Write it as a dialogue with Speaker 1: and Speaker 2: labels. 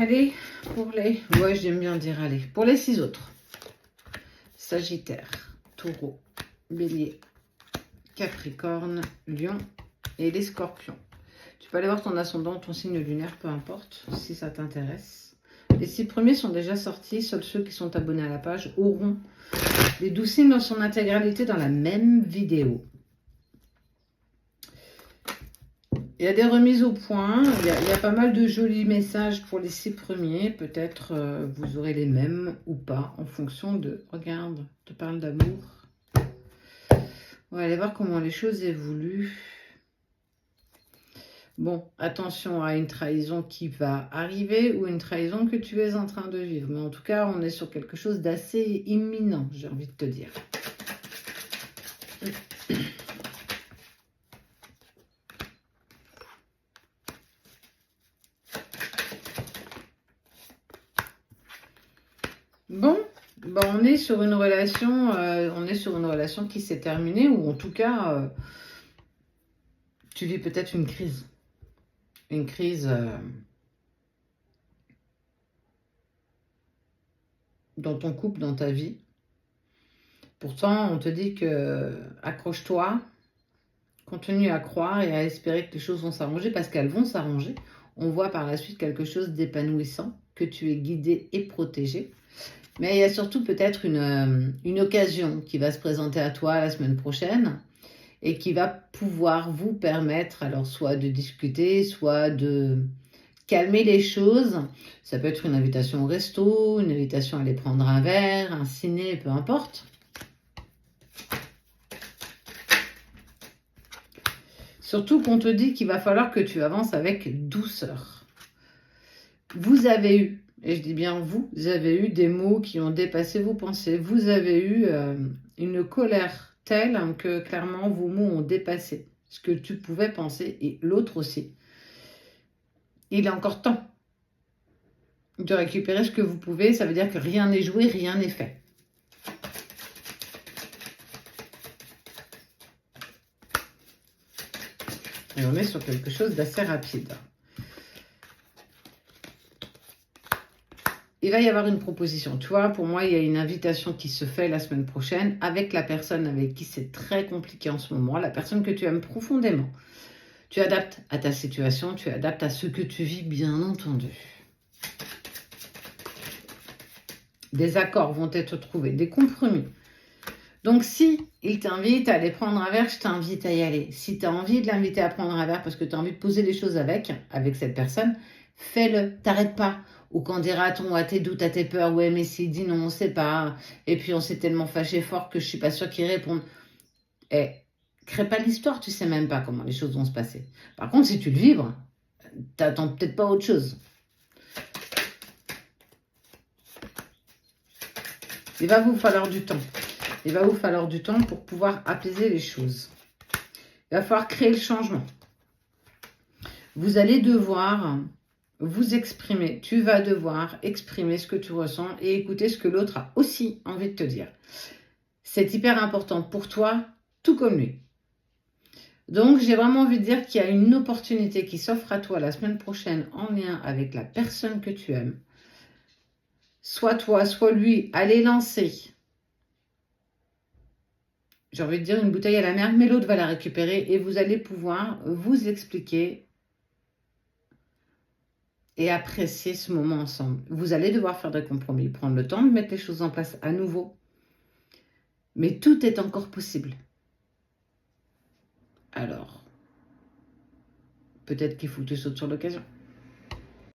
Speaker 1: Allez, pour les... Ouais, j'aime bien dire allez. Pour les 6 autres. Sagittaire, Taureau, Bélier, Capricorne, Lion et les Scorpions. Tu peux aller voir ton ascendant, ton signe lunaire, peu importe, si ça t'intéresse. Les 6 premiers sont déjà sortis. Seuls ceux qui sont abonnés à la page auront les 12 signes dans son intégralité dans la même vidéo. Il y a des remises au point, il y a pas mal de jolis messages pour les 6 premiers. Peut-être vous aurez les mêmes ou pas en fonction de... Regarde, je te parle d'amour. On va aller voir comment les choses évoluent. Bon, attention à une trahison qui va arriver ou une trahison que tu es en train de vivre. Mais en tout cas, on est sur quelque chose d'assez imminent, j'ai envie de te dire. Bon, bah on est sur une relation, qui s'est terminée, ou en tout cas, tu vis peut-être une crise. Une crise dans ton couple, dans ta vie. Pourtant, on te dit que accroche-toi, continue à croire et à espérer que les choses vont s'arranger, parce qu'elles vont s'arranger. On voit par la suite quelque chose d'épanouissant, que tu es guidé et protégé. Mais il y a surtout peut-être une occasion qui va se présenter à toi la semaine prochaine et qui va pouvoir vous permettre, alors soit de discuter, soit de calmer les choses. Ça peut être une invitation au resto, une invitation à aller prendre un verre, un ciné, peu importe. Surtout qu'on te dit qu'il va falloir que tu avances avec douceur. Vous avez eu, et je dis bien vous avez eu des mots qui ont dépassé vos pensées. Vous avez eu une colère telle que clairement vos mots ont dépassé ce que tu pouvais penser et l'autre aussi. Il est encore temps de récupérer ce que vous pouvez. Ça veut dire que rien n'est joué, rien n'est fait. Et on est sur quelque chose d'assez rapide. Il va y avoir une proposition. Tu vois, pour moi, il y a une invitation qui se fait la semaine prochaine avec la personne avec qui c'est très compliqué en ce moment, la personne que tu aimes profondément. Tu adaptes à ta situation, tu adaptes à ce que tu vis, bien entendu. Des accords vont être trouvés, des compromis. Donc, si il t'invite à aller prendre un verre, je t'invite à y aller. Si tu as envie de l'inviter à prendre un verre parce que tu as envie de poser les choses avec cette personne, fais-le, t'arrête pas. Ou quand dira-t-on à tes doutes, à tes peurs, ouais, mais s'il dit non, on sait pas. Et puis on s'est tellement fâché fort que je suis pas sûre qu'il réponde. Crée pas l'histoire, tu sais même pas comment les choses vont se passer. Par contre, si tu le vibres, t'attends peut-être pas autre chose. Il va vous falloir du temps. Il va vous falloir du temps pour pouvoir apaiser les choses. Il va falloir créer le changement. Vous allez devoir vous exprimer. Tu vas devoir exprimer ce que tu ressens et écouter ce que l'autre a aussi envie de te dire. C'est hyper important pour toi, tout comme lui. Donc, j'ai vraiment envie de dire qu'il y a une opportunité qui s'offre à toi la semaine prochaine en lien avec la personne que tu aimes. Soit toi, soit lui, allez lancer. J'ai envie de dire une bouteille à la mer, mais l'autre va la récupérer et vous allez pouvoir vous expliquer et apprécier ce moment ensemble. Vous allez devoir faire des compromis, prendre le temps de mettre les choses en place à nouveau. Mais tout est encore possible. Alors, peut-être qu'il faut que tu sautes sur l'occasion.